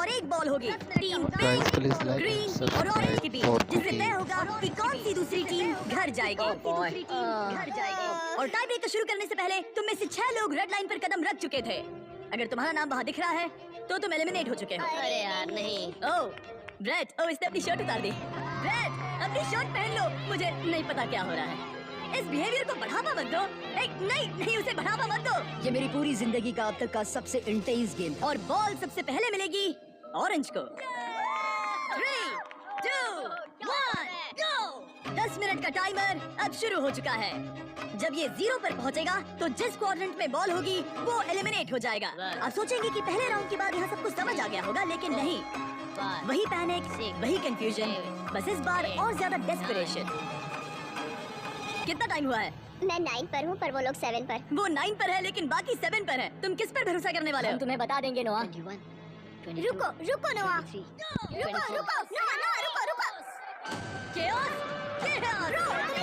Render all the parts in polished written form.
और एक बॉल होगी। Team Guys, please like, green और subscribe ऑरेंज की टीम, for जिससे cooking. तय होगा कि कौन सी दूसरी टीम घर जाएगी। और टाई ब्रेक को शुरू करने से पहले तुम में से 6 लोग रेड लाइन पर कदम रख चुके थे। अगर तुम्हारा नाम वहाँ दिख रहा है तो तुम एलिमिनेट हो चुके हो। अरे यार नहीं। ओह ब्रेट, ओह इसने अपनी शर्ट उतार दी। ब्रेट अपनी शर्ट पहन लो, मुझे नहीं पता क्या हो रहा है। इस बिहेवियर को बढ़ावा मत दो। नहीं उसे बढ़ावा मत दो। ये मेरी पूरी जिंदगी का अब तक का सबसे इंटेंस गेम। और बॉल सबसे पहले मिलेगी ऑरेंज को। 3, 2, 1, गो। 10 मिनट का टाइमर अब शुरू हो चुका है। जब ये 0 पर पहुंचेगा तो जिस क्वाड्रेंट में बॉल होगी वो एलिमिनेट हो जाएगा। आप सोचेंगे कि पहले राउंड के बाद यहाँ सब कुछ समझ आ गया होगा, लेकिन नहीं। वही पैनिक, वही कंफ्यूजन, बस इस बार और ज्यादा डेस्परेशन। कितना टाइम हुआ है? मैं 9 पर हूँ, पर वो लोग 7 पर। वो 9 पर है लेकिन बाकी 7 पर है। तुम किस पर भरोसा करने वाले हो? हम तुम्हें बता देंगे नोआ। 21, 22, रुको नोआ। 23, रुको। Chaos? तुम्हें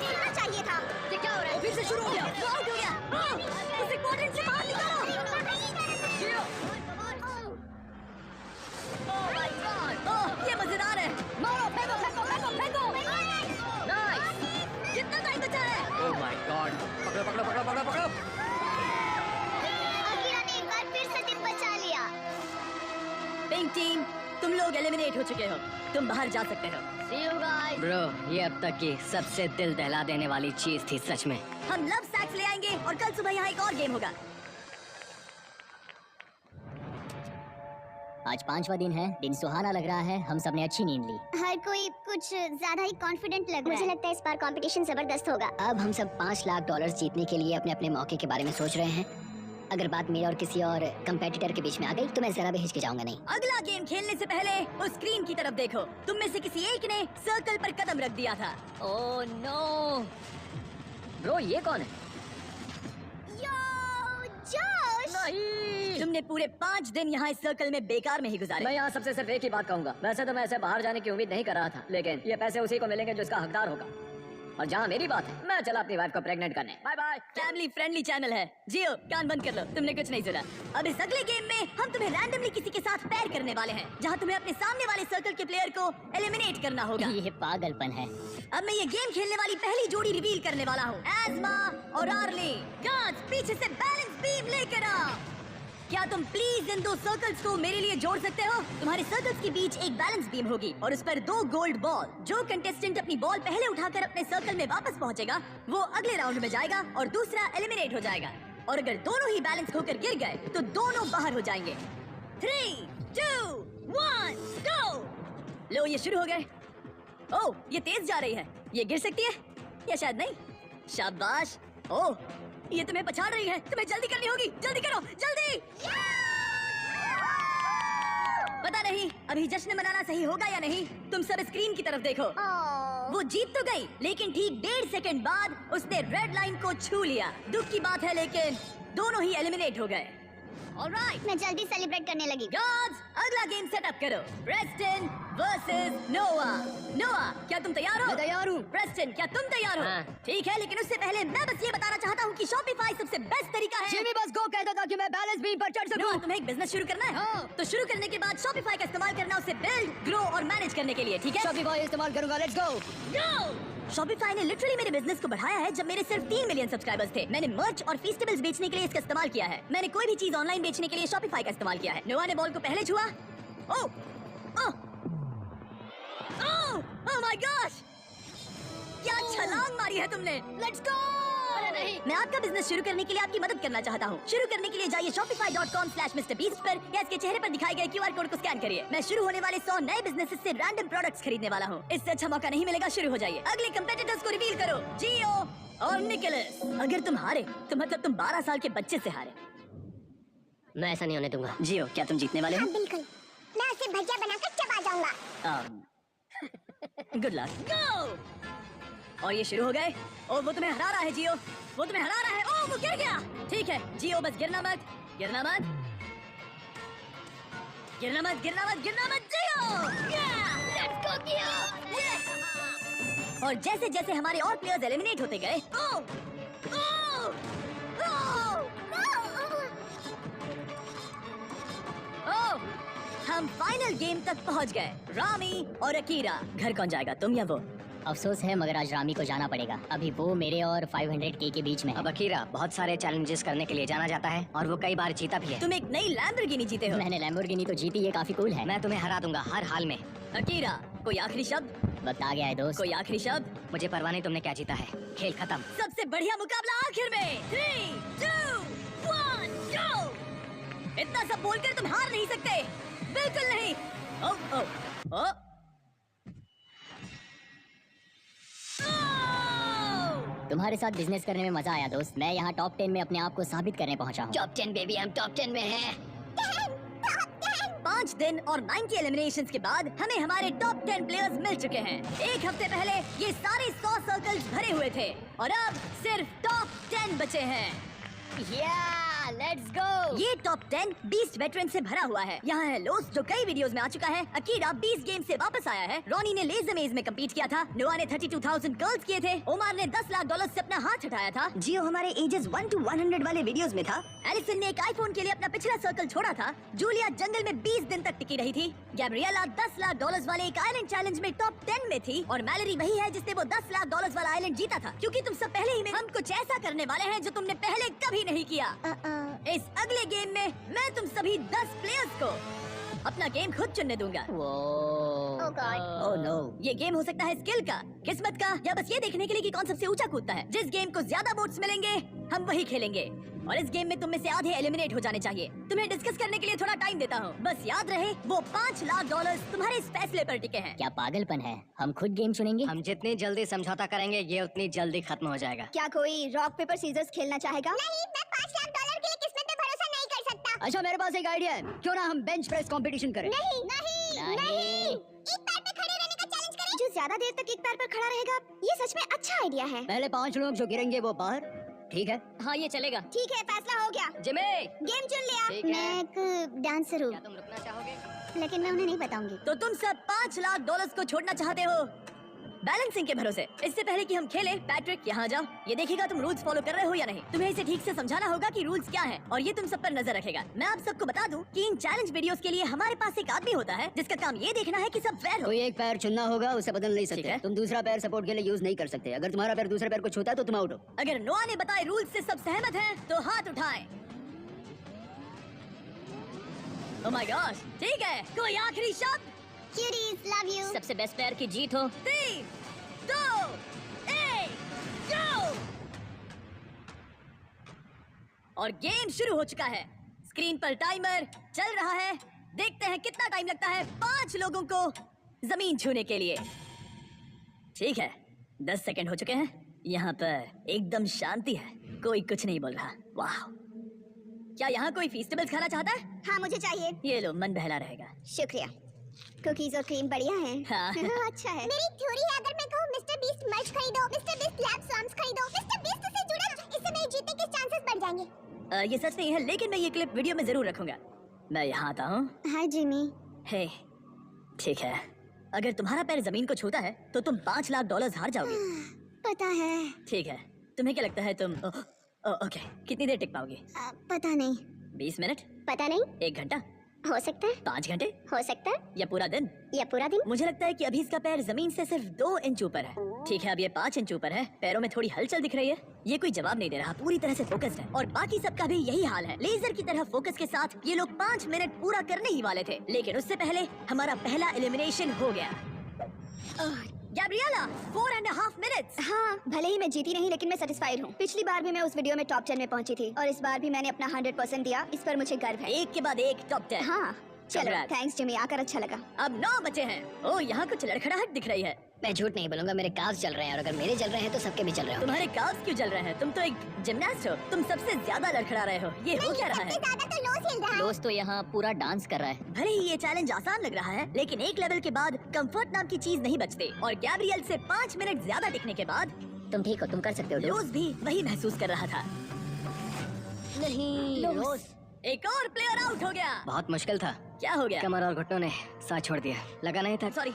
सुनना चाहिए था। ये क्या हो रहा है? फिर से शुरू हो गया। वो आउट हो गया। उसे क्वाड्रेंट से बाहर निकालो। Oh my God! ओह, ये मजेदार है। मारो, फेंको। नाइस। कितना टाइम बचा है? Oh my God! पकड़ो! अकीरा ने एक बार फिर से टिप बचा लिया। पिंक टीम, तुम लोग एलिमिनेट हो चुके हो। तुम बाहर जा सकते हो। See you guys. ब्रो, ये अब तक की सबसे दिल दहला देने वाली चीज थी सच में। हम लव सैक्स ले आएंगे और कल सुबह यहाँ एक और गेम होगा। आज 5वां दिन है, दिन सुहाना लग रहा है, हम सबने अच्छी नींद ली। हर कोई कुछ ज्यादा ही कॉन्फिडेंट लग रहा है। मुझे लगता है इस बार कंपटीशन जबरदस्त होगा। अब हम सब 5 लाख डॉलर जीतने के लिए अपने अपने मौके के बारे में सोच रहे हैं। अगर बात मेरे और किसी और कंपेटिटर के बीच में आ गई तो मैं जरा भी हिचकिचाऊंगा नहीं। अगला गेम खेलने से पहले उस स्क्रीन की तरफ देखो। तुम में से किसी एक ने सर्कल पर कदम रख दिया था। Oh no! ब्रो, ये कौन है? जोश! तुमने पूरे 5 दिन यहाँ इस सर्कल में बेकार में ही गुजारे। मैं यहाँ सबसे सिर्फ एक ही बात कहूंगा। वैसे तो मैं ऐसे बाहर जाने की उम्मीद नहीं कर रहा था, लेकिन ये पैसे उसी को मिलेंगे जो इसका हकदार होगा। और जहाँ मेरी बात है, मैं चला अपनी वाइफ को प्रेग्नेंट करने। Bye bye. Family friendly channel है। जियो, कान बंद कर लो, तुमने कुछ नहीं सुना। अब इस अगले गेम में हम तुम्हें रैंडमली किसी के साथ पैर करने वाले हैं, जहाँ तुम्हें अपने सामने वाले सर्कल के प्लेयर को एलिमिनेट करना होगा। ये पागलपन है। अब मैं ये गेम खेलने वाली पहली जोड़ी रिवील करने वाला हूँ। एज़मा और आर्ली। गार्ड्स, पीछे से बैलेंस बीम लेकर आओ। क्या तुम प्लीज इन 2 सर्कल्स को मेरे लिए जोड़ सकते हो? तुम्हारे सर्कल्स के बीच एक बैलेंस बीम होगी और उस पर 2 गोल्ड बॉल। जो कंटेस्टेंट अपनी बॉल पहले उठाकर अपने सर्कल में वापस पहुंचेगा वो अगले राउंड में जाएगा और दूसरा एलिमिनेट हो जाएगा। और अगर दोनों ही बैलेंस होकर गिर गए तो दोनों बाहर हो जाएंगे। 3, 2, 1, गो। लो, ये शुरू हो गए। ओह, ये तेज जा रही है। ये गिर सकती है या शायद नहीं। शाबाश। ओह, ये तुम्हें पछाड़ रही है। तुम्हें जल्दी करनी होगी। जल्दी करो, जल्दी। पता नहीं अभी जश्न मनाना सही होगा या नहीं। तुम सब स्क्रीन की तरफ देखो। वो जीत तो गई, लेकिन ठीक 1.5 सेकंड बाद उसने रेड लाइन को छू लिया। दुख की बात है, लेकिन दोनों ही एलिमिनेट हो गए। ऑलराइट, मैं जल्दी सेलिब्रेट करने लगी। गार्ड्स, अगला गेम सेटअप करो। प्रेस्टन वर्सेस नोआ। नोआ, क्या तुम तैयार हो? मैं तैयार हूँ। प्रेस्टन, क्या तुम तैयार हो? हाँ। ठीक है, लेकिन उससे पहले मैं बस ये बताना चाहता हूँ कि शॉपिफाई सबसे बेस्ट तरीका है। जिमी बस गो कहता था कि मैं बैलेंस बीम पर चढ़ नोआ, सकूं। तुम्हें एक बिजनेस शुरू करना है। हाँ। तो शुरू करने के बाद शॉपिफाई का इस्तेमाल करना, उसे बिल्ड, ग्रो और मैनेज करने के लिए, ठीक है? शॉपिफाई इस्तेमाल करूंगा। Let's go. शॉपिफाई ने लिटरली मेरे बिजनेस को बढ़ाया है जब मेरे सिर्फ 3 मिलियन सब्सक्राइबर्स थे। मैंने मर्च और फेस्टिवल्स बेचने के लिए इसका इस्तेमाल किया है। मैंने कोई भी चीज ऑनलाइन बेचने के लिए शॉपिफाई का इस्तेमाल किया है। नोआ ने बॉल को पहले छुआ। ओह ओह ओह माय गॉश, क्या छलांग मारी है तुमने। Let's go. मैं आपका बिजनेस शुरू करने के लिए आपकी मदद करना चाहता हूँ। शुरू करने के लिए जाइए shopify.com/MrBeast पर या इसके चेहरे पर दिखाए गए QR कोड को स्कैन करिए। मैं शुरू होने वाले 100 नए बिजनेसेस से रैंडम प्रोडक्ट्स खरीदने वाला हूँ। इससे अच्छा मौका नहीं मिलेगा। शुरू हो जाइए। अगले कंपेटिटर्स को रिवील करो। जियो और निकोलस। अगर तुम हारे तो मतलब तुम 12 साल के बच्चे से हारे। मैं ऐसा नहीं होने दूंगा। जियो, क्या तुम जीतने वाले हो? बिल्कुल, मैं उसे भजिया बनाकर चबा जाऊंगा। Good luck. गो। और ये शुरू हो गए। और वो तुम्हें हरा रहा है जियो, वो तुम्हें हरा रहा है। ओह, वो गिर गया। ठीक है जियो, बस गिरना मत, गिरना मत, गिरना मत, गिरना मत, गिरना मत जियो। लेट्स गो जियो। और जैसे जैसे हमारे और प्लेयर्स एलिमिनेट होते गए, ओह ओह ओह ओह, हम फाइनल गेम तक पहुंच गए, रामी और अकीरा। घर कौन जाएगा, तुम या वो? अफसोस है मगर आज रामी को जाना पड़ेगा। अभी वो मेरे और 500K के बीच में है। अब अकीरा बहुत सारे चैलेंजेस करने के लिए जाना जाता है और वो कई बार जीता भी है। तुम एक नई लैम्बोर्गिनी जीते हो। मैंने लैम्बोर्गिनी तो जीती, ये काफी कूल है। मैं तुम्हें हरा दूंगा हर हाल में। अकीरा, कोई आखिरी शब्द? वक्त आ गया है दोस्त। कोई आखिरी शब्द? मुझे परवाह नहीं तुमने क्या जीता है, खेल खत्म। सबसे बढ़िया मुकाबला आखिर में। 3, 2, 1, go! इतना सब बोलकर तुम हार नहीं सकते, बिल्कुल नहीं। ओ, ओ, ओ। तुम्हारे साथ बिजनेस करने में मजा आया दोस्त। मैं यहाँ टॉप 10 में अपने आप को साबित करने पहुँचा हूँ। टॉप 10 बेबी, हम टॉप 10 में हैं। 5 दिन और 90 एलिमिनेशंस के बाद हमें हमारे टॉप 10 प्लेयर्स मिल चुके हैं। एक हफ्ते पहले ये सारे 100 सर्कल्स भरे हुए थे और अब सिर्फ टॉप 10 बचे हैं। Let's go. ये टॉप 10 बीस्ट वेटरन से भरा हुआ है। यहाँ है लोस जो कई वीडियोस में आ चुका है, अकीरा 20 गेम से वापस आया है, रॉनी ने लेजर मेज में कम्पीट किया था, नोआ ने 32,000 कर्ल्स किए थे, ओमार ने $10 लाख से अपना हाथ हटाया था, जियो हमारे एजेस 1 to 100 वाले वीडियोस में था, एलिसन ने एक आईफोन के लिए अपना पिछला सर्कल छोड़ा था, जूलिया जंगल में 20 दिन तक टिकी रही थी, गैब्रिएला $10 लाख वाले एक आइलैंड चैलेंज में टॉप 10 में थी और मैलरी वही है जिसने वो $10 लाख वाला आइलैंड जीता था। क्योंकि तुम सब पहले ही में हम कुछ ऐसा करने वाले हैं जो तुमने पहले कभी नहीं किया। इस अगले गेम में मैं तुम सभी 10 प्लेयर्स को अपना गेम खुद चुनने दूंगा। Oh God. ओह नो, ये गेम हो सकता है स्किल का, किस्मत का, या बस ये देखने के लिए कि कौन सबसे ऊंचा कूदता है। जिस गेम को ज्यादा वोट्स मिलेंगे हम वही खेलेंगे और इस गेम में तुम में से आधे एलिमिनेट हो जाने चाहिए। तुम्हें डिस्कस करने के लिए थोड़ा टाइम देता हूँ, बस याद रहे वो $5 लाख तुम्हारे इस फैसले पर टिके हैं। क्या पागलपन है, हम खुद गेम चुनेंगे? हम जितनी जल्दी समझौता करेंगे ये उतनी जल्दी खत्म हो जाएगा। क्या कोई रॉक पेपर सीजर्स खेलना चाहेगा? नहीं, मैं $5 लाख के लिए किस्मत पे भरोसा नहीं कर सकता। अच्छा मेरे पास एक आइडिया है, क्यों ना हम बेंच प्रेस कंपटीशन करें? नहीं नहीं नहीं, एक पैर पे खड़े रहने का चैलेंज करें। जो ज्यादा देर तक एक पैर पर खड़ा रहेगा, ये सच में अच्छा आइडिया है। पहले 5 लोग जो गिरेंगे वो बाहर, ठीक है? हाँ ये चलेगा। ठीक है, फैसला हो गया। जिमी, गेम चुन लिया। ठीक है। मैं एक डांसर हूँ, क्या तुम रुकना चाहोगे? लेकिन मैं उन्हें नहीं बताऊंगी। तो तुम सब $5 लाख को छोड़ना चाहते हो बैलेंसिंग के भरोसे। इससे पहले कि हम खेलें, पैट्रिक यहाँ जाओ, ये देखेगा तुम रूल्स फॉलो कर रहे हो या नहीं। तुम्हें इसे ठीक से समझाना होगा कि रूल्स क्या हैं और ये तुम सब पर नजर रखेगा। मैं आप सबको बता दूं कि इन चैलेंज वीडियोस के लिए हमारे पास एक आदमी होता है जिसका काम ये देखना है कि सब फेयर हो। कोई एक पैर चुनना होगा, उसे बदल नहीं ठीक सकते। है। तुम दूसरा पैर सपोर्ट के लिए यूज नहीं कर सकते। अगर तुम्हारा पैर दूसरे पैर को छूता है तो तुम आउट हो। अगर नोआ ने बताए रूल्स से सब सहमत हैं तो हाथ उठाएं। ओह माय गॉड, ठीक है, कोई आखिरी शब्द? Cuties, love you. सबसे बेस्ट प्लेयर की जीत हो। 3, 2, 1, go! और गेम शुरू हो चुका है। स्क्रीन पर टाइमर चल रहा है। देखते हैं कितना टाइम लगता है 5 लोगों को जमीन छूने के लिए। ठीक है, 10 सेकंड हो चुके हैं। यहाँ पर एकदम शांति है, कोई कुछ नहीं बोल रहा। वाह, क्या यहाँ कोई फेस्टिवल्स खाना चाहता है? हाँ मुझे चाहिए। ये लो, मन बहला रहेगा। शुक्रिया। कुकीज और क्रीम बढ़िया हैं। हाँ। अच्छा है। मेरी थ्योरी है, अगर मैं कहूँ मिस्टर बीस्ट मर्च खरीदो, मिस्टर बीस्ट लैब सॉन्ग्स खरीदो, मिस्टर बीस्ट से जुड़े, इससे मेरे जीतने के चांसेस बढ़ जाएंगे। ये सच नहीं है, लेकिन मैं ये क्लिप वीडियो में जरूर रखूंगा। मैं यहाँ आता हूँ। हाय जिमी। हे, ठीक है, अगर तुम्हारा पैर जमीन को छूता है तो तुम $5 लाख हार जाओगे। पता है। ठीक है, तुम्हें क्या लगता है तुम ओके कितनी देर टिक पाओगे? पता नहीं। 20 मिनट? पता नहीं। 1 घंटा? हो सकता है। 5 घंटे? हो सकता है। या पूरा दिन? या पूरा दिन। मुझे लगता है कि अभी इसका पैर जमीन से सिर्फ 2 इंच ऊपर है। ठीक है, अब ये 5 इंच ऊपर है, पैरों में थोड़ी हलचल दिख रही है। ये कोई जवाब नहीं दे रहा, पूरी तरह से फोकस्ड है। और बाकी सबका भी यही हाल है। लेजर की तरह फोकस के साथ ये लोग 5 मिनट पूरा करने ही वाले थे, लेकिन उससे पहले हमारा पहला एलिमिनेशन हो गया। Gabriela, 4.5 minutes. हाँ, भले ही मैं जीती नहीं, लेकिन मैं सेटिस्फाइड हूँ। पिछली बार भी मैं उस वीडियो में टॉप 10 में पहुँची थी और इस बार भी मैंने अपना 100% दिया। इस पर मुझे गर्व है। एक के बाद एक टॉप 10। हाँ चलो, Congrats. थैंक्स जिमी, आकर अच्छा लगा। अब 9 बचे हैं। ओह, यहाँ कुछ लड़खड़ाहट दिख रही है। मैं झूठ नहीं बोलूंगा, मेरे काव्स चल रहे हैं और अगर मेरे चल रहे हैं तो सबके भी चल रहे हैं। तुम्हारे काव्स क्यों चल रहे हैं? तुम तो एक जिमनास्ट हो, तुम सबसे ज्यादा लड़खड़ा रहे हो। ये हो क्या रहा है? ज्यादा तो लोस हिल रहा है। दोस्त तो यहाँ पूरा डांस कर रहा है। भले ही ये चैलेंज आसान लग रहा है, लेकिन एक लेवल के बाद कंफर्ट नाम की चीज नहीं बचती। और गैब्रिएल से 5 मिनट ज्यादा टिकने के बाद तुम ठीक हो, तुम कर सकते हो दोस्त। रोज भी वही महसूस कर रहा था। नहीं रोज, एक और प्लेयर आउट हो गया। बहुत मुश्किल था। क्या हो गया? कमर और घुटनों ने साथ छोड़ दिया, लगा नहीं था। सॉरी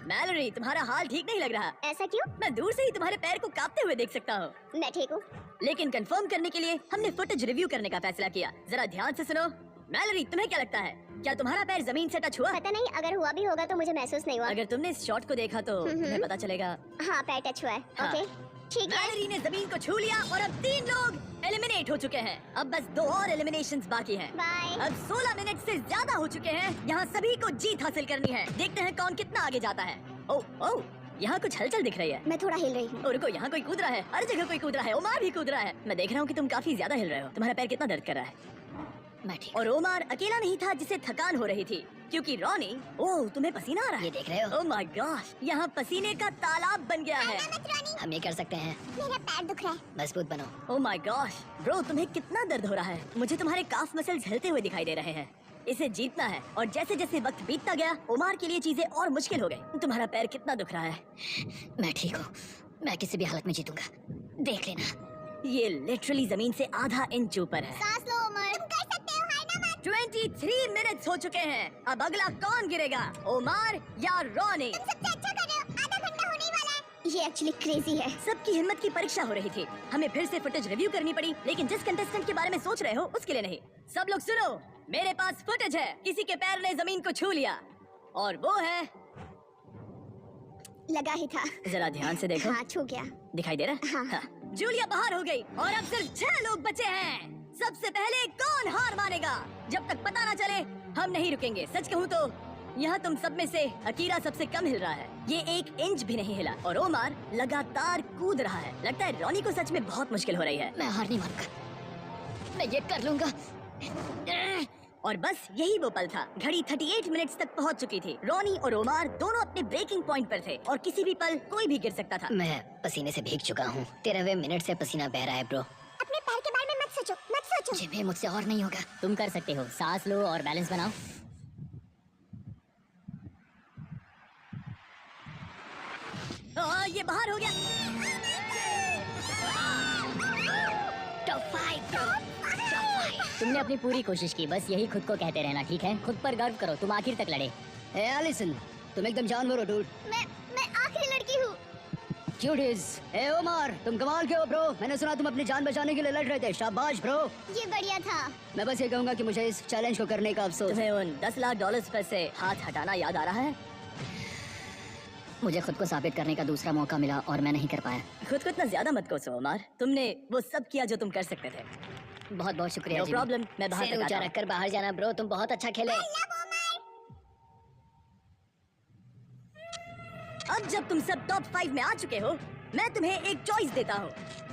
मैलरी, तुम्हारा हाल ठीक नहीं लग रहा। ऐसा क्यों? मैं दूर से ही तुम्हारे पैर को कांपते हुए देख सकता हूँ। मैं ठीक हूँ। लेकिन कंफर्म करने के लिए हमने फुटेज रिव्यू करने का फैसला किया। जरा ध्यान से सुनो। मैलरी, तुम्हें क्या लगता है, क्या तुम्हारा पैर जमीन से टच हुआ? पता नहीं, अगर हुआ भी होगा तो मुझे महसूस नहीं हुआ। अगर तुमने इस शॉट को देखा तो तुम्हें पता चलेगा। हाँ, पैर टच हुआ है। हाँ। ओके, ठीक है। मैलरी ने जमीन को छू लिया और अब 3 लोग एलिमिनेट हो चुके हैं। अब बस 2 और एलिमिनेशंस बाकी हैं। बाय। अब 16 मिनट से ज्यादा हो चुके हैं। यहाँ सभी को जीत हासिल करनी है। देखते हैं कौन कितना आगे जाता है। ओह, यहाँ कुछ हलचल दिख रही है। मैं थोड़ा हिल रही हूँ। और रुको, यहाँ कोई कूद रहा है। हर जगह कोई कूद रहा है। ओमार भी कूद रहा है। मैं देख रहा हूँ कि तुम काफी ज्यादा हिल रहे हो। तुम्हारा पैर कितना दर्द कर रहा है? मैं ठीक। और ओमार अकेला नहीं था जिसे थकान हो रही थी, क्योंकि रॉनी, ओह तुम्हें पसीना आ रहा ये है। देख रहे हो? ओह माय गॉश, यहाँ पसीने का तालाब बन गया है। हम ये कर सकते हैं। मेरा पैर दुख रहा है। मजबूत बनो। ओह माय गॉश ब्रो, तुम्हें कितना दर्द हो रहा है। मुझे तुम्हारे काफ मसल्स हिलते हुए दिखाई दे रहे हैं। इसे जीतना है। और जैसे जैसे वक्त बीतता गया, ओमार के लिए चीजें और मुश्किल हो गई। तुम्हारा पैर कितना दुख रहा है? मैं ठीक हूँ। मैं किसी भी हालत में जीतूंगा, देख लेना। ये लिटरली जमीन से आधा इंच ऊपर है। सांस लो उमर, तुम कर सकते हो, हारना मत। 23 मिनट्स हो चुके हैं। अब अगला कौन गिरेगा, ओमार या रॉनी? तुम सबसे अच्छा कर रहे हो। आधा घंटा होने ही वाला है। ये एक्चुअली क्रेजी है। सबकी हिम्मत की परीक्षा हो रही थी। हमें फिर से फुटेज रिव्यू करनी पड़ी, लेकिन जिस कंटेस्टेंट के बारे में सोच रहे हो उसके लिए नहीं। सब लोग सुनो, मेरे पास फुटेज है। किसी के पैर ने जमीन को छू लिया और वो है, लगा ही था। जरा ध्यान से देखो। हाँ, छू गया। दिखाई दे रहा है? हाँ। हाँ। जूलिया बाहर हो गई और अब सिर्फ 6 लोग बचे हैं। सबसे पहले कौन हार मानेगा? जब तक पता ना चले हम नहीं रुकेंगे। सच कहूँ तो यहाँ तुम सब में से अकीरा सबसे कम हिल रहा है। ये 1 इंच भी नहीं हिला और ओमार लगातार कूद रहा है। लगता है रॉनी को सच में बहुत मुश्किल हो रही है। मैं हार नहीं मानूंगा, मैं ये कर लूंगा। और बस यही वो पल था। घड़ी 38 मिनट्स तक पहुंच चुकी थी। रॉनी और ओमार दोनों अपने ब्रेकिंग पॉइंट पर थे और किसी भी पल कोई भी गिर सकता था। मैं पसीने से भीग चुका हूँ। 13वें मिनट से पसीना बह रहा है ब्रो। अपने पैर के बारे में मत सोचो, मत सोचो। जिन्हें मुझसे और नहीं होगा। तुम कर सकते हो। सांस लो और बैलेंस बनाओ। ये बाहर हो गया। Top 5 bro, top 5। तुमने अपनी पूरी कोशिश की, बस यही खुद को कहते रहना, ठीक है? खुद पर गर्व करो, तुम आखिर तक लड़े। ए एलिसन, तुम एकदम जानवर हो डूड। मैं आखिरी लड़की हूँ। क्यूटीज। ए ओमार, तुम कमाल के हो ब्रो। मैंने सुना तुम अपनी जान बचाने के लिए लड़ रहे थे। शाबाश ब्रो। ये बढ़िया था। मैं बस ये कहूंगा कि मुझे इस चैलेंज को करने का अफसोस। तुम्हें उन $10 लाख पर से हाथ हटाना याद आ रहा है? मुझे खुद को साबित करने का दूसरा मौका मिला और मैं नहीं कर पाया। खुद को इतना ज्यादा मत कोसो ओमार। तुमने वो सब किया जो तुम कर सकते थे। बहुत बहुत शुक्रिया। No Jimmy. प्रॉब्लम, मैं बाहर सिर तक ऊंचा आता हूं। रखकर बाहर जाना ब्रो, तुम बहुत अच्छा खेले। अब जब तुम सब टॉप 5 में आ चुके हो, मैं तुम्हें एक चॉइस देता हूँ।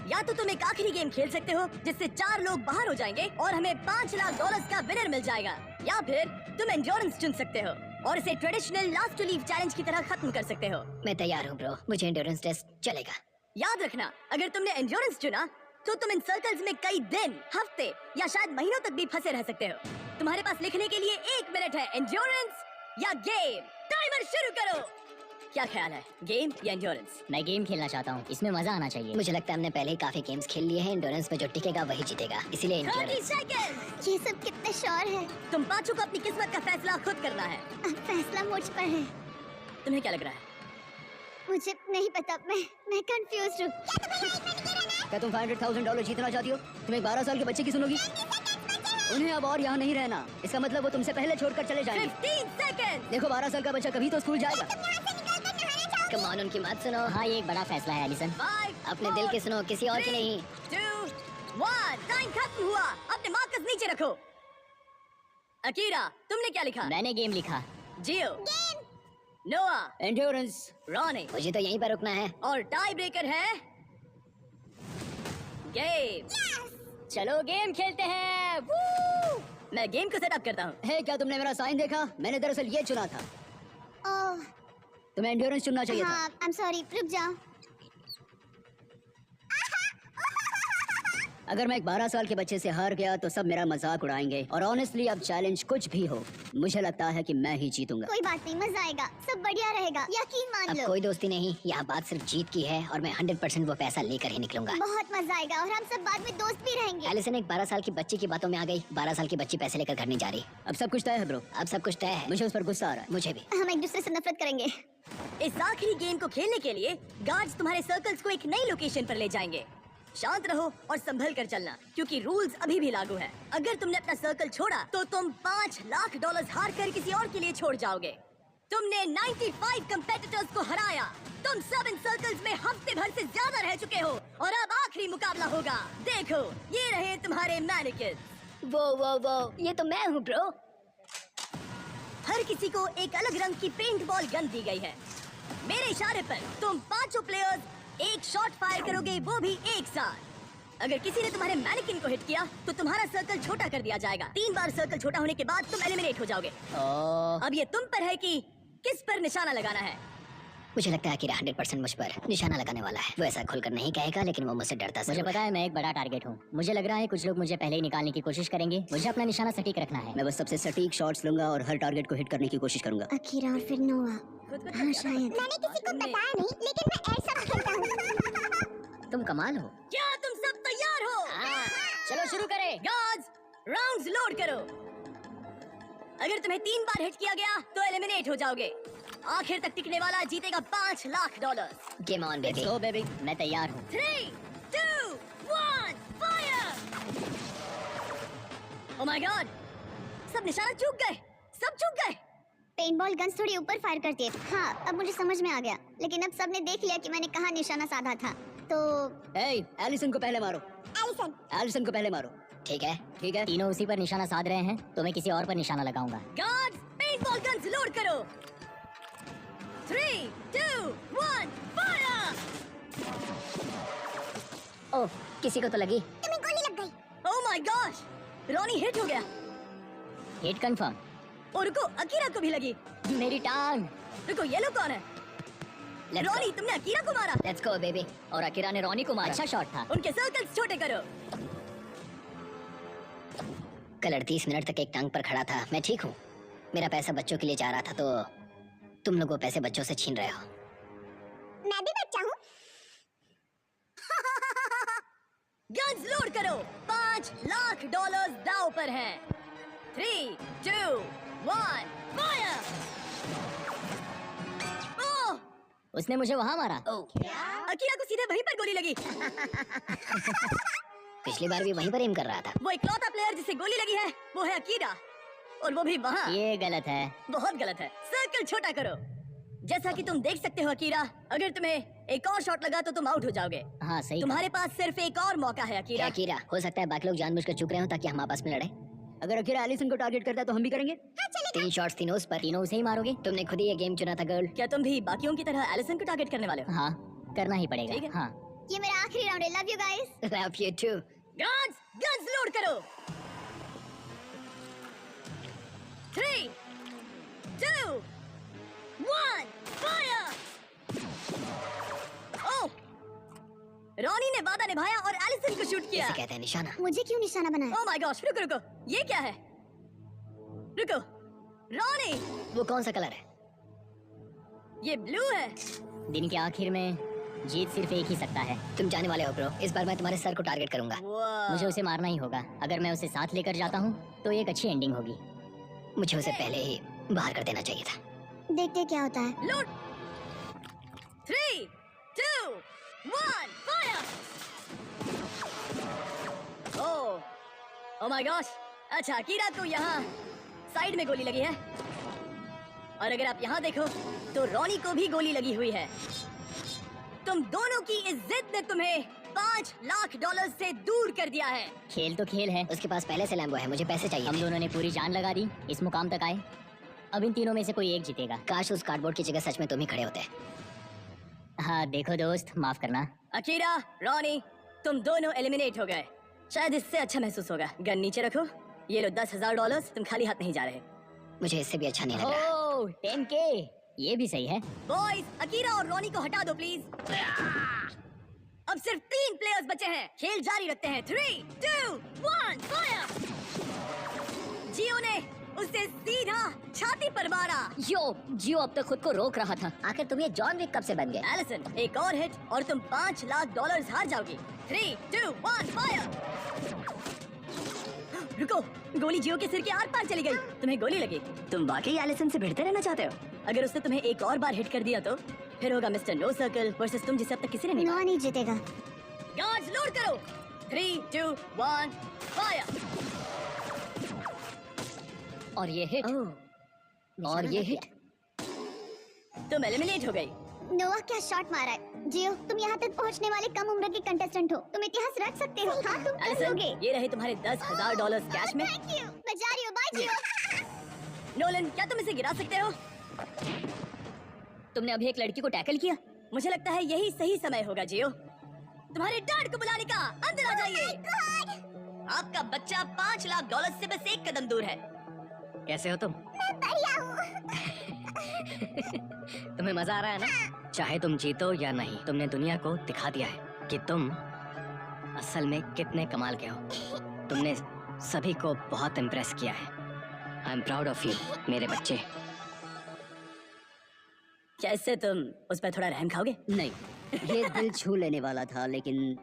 या तो तुम एक आखिरी गेम खेल सकते हो जिससे 4 लोग बाहर हो जाएंगे और हमें $5 लाख का विनर मिल जाएगा, या फिर तुम एंड्योरेंस चुन सकते हो और इसे traditional last to leave challenge की तरह खत्म कर सकते हो। मैं तैयार हूँ ब्रो, मुझे एंड्योरेंस टेस्ट चलेगा। याद रखना, अगर तुमने एंड्योरेंस चुना तो तुम इन सर्कल्स में कई दिन, हफ्ते या शायद महीनों तक भी फंसे रह सकते हो। तुम्हारे पास लिखने के लिए 1 मिनट है। एंड्योरेंस या गेम? टाइमर शुरू करो। क्या ख्याल है, गेम या एंड्योरेंस? मैं गेम खेलना चाहता हूँ, इसमें मजा आना चाहिए। मुझे लगता है हमने पहले ही काफी गेम्स खेल लिए हैं। एंड्योरेंस में जो टिकेगा वही जीतेगा, इसीलिए 30 एंड्योरेंस। सेकंड। ये सब कितने श्योर है। तुम पांचों को अपनी किस्मत का फैसला खुद करना है। अब फैसला मुझ पर है। तुम्हें क्या लग रहा है? मुझे नहीं पता, मैं कंफ्यूज हूँ। क्या तुम्हें यहाँ एक मिनट रहना? क्या तुम $500,000 जीतना चाहती हो? तुम एक 12 साल के बच्चे की सुनोगी? उन्हें अब और यहाँ नहीं रहना। इसका मतलब वो तुमसे पहले छोड़कर चले जाएंगे। 15 सेकंड। देखो 12 साल का बच्चा कभी तो स्कूल जाएगा। तुम यहाँ से निकल कर नहाना चाहोगे? कम ऑन, उनकी बात सुनो। हाँ, ये एक बड़ा फैसला है एलिसन। 5 अपने दिल की सुनो, किसी और की नहीं। 2 1 टाइम खत्म हुआ। अपने मार्कस नीचे रखो। अकीरा, तुमने क्या लिखा? मैंने गेम लिखा। जियो, नोआ, एंड्योरेंस। रॉनी मुझे तो यहीं पर रुकना है। और टाई ब्रेकर है गेम। चलो गेम खेलते हैं। मैं गेम को सेटअप करता हूँ। हे, क्या तुमने मेरा साइन देखा? मैंने दरअसल ये चुना था। ओह, तुम्हें एंड्योरेंस चुनना चाहिए था। हाँ, I'm sorry, रुक जाओ। अगर मैं एक 12 साल के बच्चे से हार गया तो सब मेरा मजाक उड़ाएंगे। और ऑनेस्टली अब चैलेंज कुछ भी हो, मुझे लगता है कि मैं ही जीतूंगा। कोई बात नहीं, मजा आएगा, सब बढ़िया रहेगा, यकीन मान अब लो। कोई दोस्ती नहीं, यहाँ बात सिर्फ जीत की है और मैं 100% वो पैसा लेकर ही निकलूंगा। बहुत मजा आएगा और हम सब बाद में दोस्त भी रहेंगे। एलिसन एक 12 साल की बच्ची की बातों में आ गई। 12 साल की बच्ची पैसे लेकर घर नहीं जा रही। अब सब कुछ तय है ब्रो, अब सब कुछ तय है। मुझे उस पर गुस्सा आ रहा है। मुझे भी। हम एक दूसरे से नफरत करेंगे। इस आखिरी गेम को खेलने के लिए गार्ड्स तुम्हारे सर्कल्स को एक नई लोकेशन पर ले जाएंगे। शांत रहो और संभल कर चलना, क्योंकि रूल्स अभी भी लागू है। अगर तुमने अपना सर्कल छोड़ा तो तुम $5 लाख हार कर किसी और के लिए छोड़ जाओगे। तुमने 95 कंपेटिटर्स को हराया। तुम सब इन सर्कल्स में हफ्ते भर से ज्यादा रह चुके हो और अब आखिरी मुकाबला होगा। देखो, ये रहे तुम्हारे मैनिक्विन। वो ये तो मैं हूँ ब्रो। हर किसी को एक अलग रंग की पेंट बॉल गन दी गई है। मेरे इशारे पर तुम पांचों प्लेयर्स एक शॉट फायर करोगे, वो भी एक साथ। अगर किसी ने तुम्हारे मैनिक्विन को हिट किया तो तुम्हारा सर्कल छोटा कर दिया जाएगा। 3 बार सर्कल छोटा होने के बाद तुम एलिमिनेट हो जाओगे। अब ये तुम पर है कि किस पर निशाना लगाना है। मुझे लगता है कि 100% मुझ पर निशाना लगाने वाला है। वो ऐसा खुलकर नहीं कहेगा, लेकिन वो मुझसे डरता मुझे पता है मैं एक बड़ा टारगेट हूँ। मुझे लग रहा है कुछ लोग मुझे पहले ही निकालने की कोशिश करेंगे। मुझे अपना निशाना सटीक रखना है। मैं बस सबसे सटीक शॉट्स लूंगा और हर टारगेट को हिट करने की कोशिश करूंगा। अकीरा और फिर नोआ। हाँ शायद। मैंने किसी को बताया नहीं, लेकिन मैं एयरसॉफ्ट खेलता हूँ। तुम कमाल हो। क्या तुम सब तैयार हो? चलो शुरू करें। गार्ड्स, राउंड्स लोड करो। अगर तुम्हें 3 बार हिट किया गया तो एलिमिनेट हो जाओगे। आखिर तक टिकने वाला जीतेगा $5 lakh. Game on baby. So baby, मैं तैयार हूँ। 3, 2, 1, फायर! ओह माय गॉड, सब निशाना चूक गए, सब चूक गए। पेंटबॉल गन्स थोड़ी ऊपर फायर करती है। हाँ, अब मुझे समझ में आ गया। लेकिन अब सबने देख लिया कि मैंने कहाँ निशाना साधा था। तो एलिसन को पहले मारो। एलिसन को पहले मारो। ठीक है। तीनों उसी पर निशाना साध रहे हैं, तो मैं किसी और पर निशाना लगाऊंगा। गार्ड्स, पेंटबॉल गन्स लोड करो। 3, 2, 1, फायर! ओह, किसी को तो लगी। तुम्हें गोली लग गई। Oh my gosh, Ronnie hit हो गया। Hit confirm. और रुको, अकीरा को भी लगी। मेरी टांग। रुको, ये लोग कौन है? रॉनी, तुमने अकीरा को मारा। Let's go baby. और अकीरा ने रॉनी को मारा। अच्छा शॉट था। उनके सर्कल्स छोटे करो। कल 38 मिनट तक एक टांग पर खड़ा था। मैं ठीक हूँ। मेरा पैसा बच्चों के लिए जा रहा था, तो तुम लोग वो पैसे बच्चों से छीन रहे हो। मैं भी बच्चा हूँ। गन्स लोड करो। $5 लाख दांव पर हैं। 3, 2, 1, फायर! ओह! उसने मुझे वहाँ मारा। अकीरा को सीधे वहीं पर गोली लगी। पिछली बार भी वहीं पर एम कर रहा था। वो इकलौता प्लेयर जिसे गोली लगी है, वो है अकीरा, और वो भी वहाँ। ये गलत है। बहुत गलत है। सर्कल छोटा करो। जैसा कि तुम देख सकते हो अकीरा, अगर तुम्हें एक और शॉट लगा तो तुम आउट हो जाओगे। हाँ सही। तुम्हारे पास सिर्फ एक और मौका है अकीरा। अकीरा, हो सकता है बाकी लोग जानबूझकर चुप रहे हो ताकि हम आपस में लड़े। अगर अकीरा एलिसन को टारगेट करता है तो हम भी करेंगे। 3 शॉट्स तीनों उस पर। तीनों उसे ही मारोगे। तुमने खुद ही ये गेम चुना था गर्ल। क्या तुम भी बाकियों की तरह एलिसन को टारगेट करने वाले हो? हाँ, करना ही ठीक है। पड़ेगा। हाँ। ये मेरा आखिरी राउंड है। Love you guys. Love you too. Guards, guns load करो। 3, 2, 1, फायर! ओह! रॉनी ने वादा निभाया और एलिसन को शूट किया। इसे कहते हैं निशाना। मुझे क्यों निशाना बनाया? ओह माय गॉश, रुको रुको, ये क्या है? रुको, रॉनी, वो कौन सा कलर है? ये ब्लू है। दिन के आखिर में जीत सिर्फ एक ही सकता है। तुम जाने वाले हो ब्रो। इस बार मैं तुम्हारे सर को टारगेट करूंगा। मुझे उसे मारना ही होगा। अगर मैं उसे साथ लेकर जाता हूँ तो एक अच्छी एंडिंग होगी। मुझे उसे पहले ही बाहर कर देना चाहिए था। देखते क्या होता है। Load. 3, 2, 1, fire! Oh my gosh, अच्छा अकीरा को यहाँ साइड में गोली लगी है, और अगर आप यहाँ देखो तो रॉनी को भी गोली लगी हुई है। तुम दोनों की इस जिद ने तुम्हें $5 लाख से दूर कर दिया है। खेल तो खेल है। उसके पास पहले से लैम्बो है। मुझे पैसे चाहिए। हम दोनों ने पूरी जान लगा दी, इस मुकाम तक आए। अब इन तीनों में से कोई एक जीतेगा। काश उस कार्डबोर्ड की जगह सच में तुम ही खड़े होते। हाँ देखो दोस्त, माफ करना। अकीरा, रॉनी, तुम दोनों एलिमिनेट हो गए। शायद इससे अच्छा महसूस होगा। गन नीचे रखो। ये लो $10,000। तुम खाली हाथ नहीं जा रहे। मुझे इससे भी अच्छा नहीं लग रहा। ओह 10K, ये भी सही है। बॉयज, अकीरा और रॉनी को हटा दो प्लीज। अब सिर्फ 3 प्लेयर्स बचे हैं। खेल जारी रखते हैं। 3, 2, 1, फायर! जियो ने उसे सीधा छाती पर मारा। जियो अब तक खुद को रोक रहा था। आखिर तुम ये जॉन विक कब से बन गए? एलिसन, एक और हिट और तुम $5 लाख हार जाओगी। 3, 2, 1, फायर! रुको, गोली जियो के सिर के आर पार चली गई। तुम्हें गोली लगी। तुम वाकई एलिसन से भिड़ते रहना चाहते हो? अगर उसने तुम्हें एक और बार हिट कर दिया तो फिर होगा मिस्टर नो सर्कल वर्सेस तुम, जिसे अब तक किसी ने नहीं नोआ नहीं जीतेगा। गार्ड्स लोड करो। 3, 2, 1 फायर। और ये हिट। और ये हिट। तुम एलिमिनेट हो गई। नोआ क्या शॉट मारा है। जियो, तुम यहाँ तक पहुँचने वाले कम उम्र के कंटेस्टेंट हो। तुम इतिहास रच सकते हो। हाँ, तुम कर एलिसन, लोगे। ये रहे तुम्हारे $10,000 कैश में। Thank you. मैं जा रही हूँ। बाय जियो। नोलन, क्या तुम इसे गिरा सकते हो? तुमने अभी एक लड़की को टैकल किया। मुझे लगता है यही सही समय होगा जियो। तुम्हारे डैड को बुलाने का। अंदर आ जाइए। आपका बच्चा $5 लाख से बस एक कदम दूर है। कैसे हो तुम? मैं बढ़िया हूँ। तुम्हें मजा आ रहा है ना? चाहे तुम जीतो या नहीं, तुमने दुनिया को दिखा दिया है कि तुम असल में कितने कमाल के हो। तुमने सभी को बहुत इम्प्रेस किया है। I am proud of you मेरे बच्चे। कैसे तुम उस पर थोड़ा रहम खाओगे? नहीं, ये दिल छू लेने वाला था, लेकिन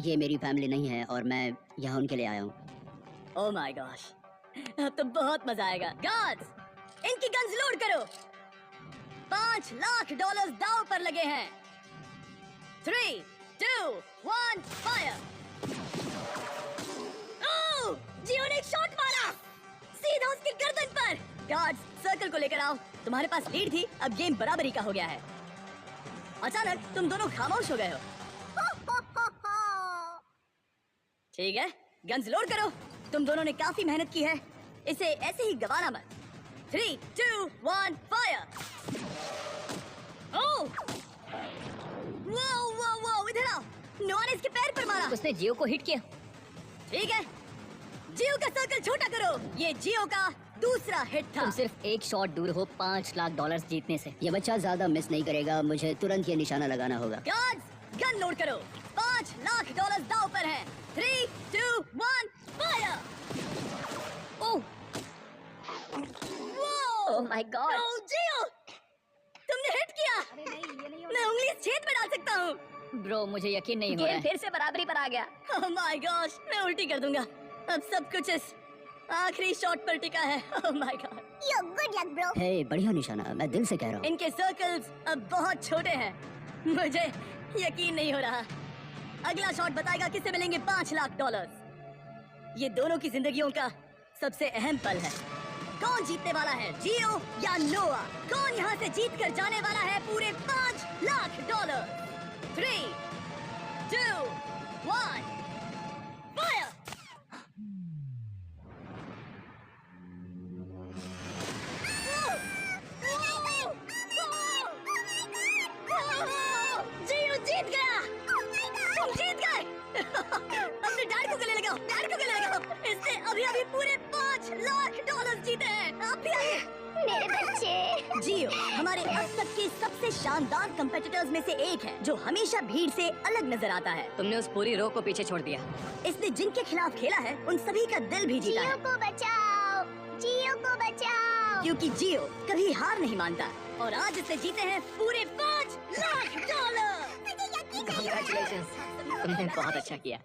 ये मेरी फैमिली नहीं है और मैं यहाँ उनके लिए आया हूँ। ओह माय गॉश, अब तो बहुत मजा आएगा। गार्ड्स, इनकी गन्स लोड करो। $5 लाख दांव पर लगे हैं। 3, 2, 1 फायर। ओह, जियो ने एक शॉट मारा सीधा उसकी गर्दन पर। गार्ड्स, सर्कल को लेकर आओ। तुम्हारे पास लीड थी, अब गेम बराबरी का हो गया है। अचानक तुम दोनों खामोश हो गए हो। ठीक है, गन्स लोड करो। तुम दोनों ने काफी मेहनत की है, इसे ऐसे ही गवाना मत। 3, 2, 1 फायर। ओह, वाओ वाओ वाओ, इधर आओ। नोआ ने इसके पैर पर मारा। उसने जियो को हिट किया। ठीक है, जियो का सर्कल छोटा करो। ये जियो का दूसरा हिट था। तुम सिर्फ एक शॉट दूर हो $5 लाख जीतने से। ये बच्चा ज्यादा मिस नहीं करेगा, मुझे तुरंत ये निशाना लगाना होगा। गार्ड्स, गन लोड करो। $5 लाख दांव पर हैं। 3, 2, 1 fire. Oh, oh my god. Oh जियो, तुमने हिट किया। मैं उंगली इस छेद में डाल सकता हूँ। ब्रो, मुझे यकीन नहीं हो रहा है। फिर से बराबरी पर आ गया। ओह माय गॉश, मैं उल्टी कर दूंगा। अब सब कुछ इस आखिरी शॉट पर टिका है। Oh my god. Yo, good luck bro. Hey, बढ़िया निशाना, मैं दिल से कह रहा हूँ। इनके सर्कल्स अब बहुत छोटे हैं। मुझे यकीन नहीं हो रहा। अगला शॉट बताएगा किसे मिलेंगे $5 लाख। ये दोनों की जिंदगियों का सबसे अहम पल है। कौन जीतने वाला है, जियो या नोआ? कौन यहाँ से जीत कर जाने वाला है पूरे $5 लाख? 3, 2, 1 फायर। जियो जीत गया। तुम जीत गए। अपने डैड को गले लगाओ, डैड को गले लगाओ। इसने अभी अभी पूरे $5 लाख जीते हैं। आप भी आइए। मेरे बच्चे। जियो हमारे अब तक के सबसे शानदार कंपेटिटर्स में से एक है, जो हमेशा भीड़ से अलग नजर आता है। तुमने उस पूरी रो को पीछे छोड़ दिया। इसने जिनके खिलाफ खेला है उन सभी का दिल भी जीता जियो है। को बचाओ। जियो को बचाओ। क्योंकि जियो कभी हार नहीं मानता और आज इसने जीते हैं पूरे $5 लाख। मुझे यकीन नहीं हो रहा है। Congratulations, तुमने बहुत अच्छा किया।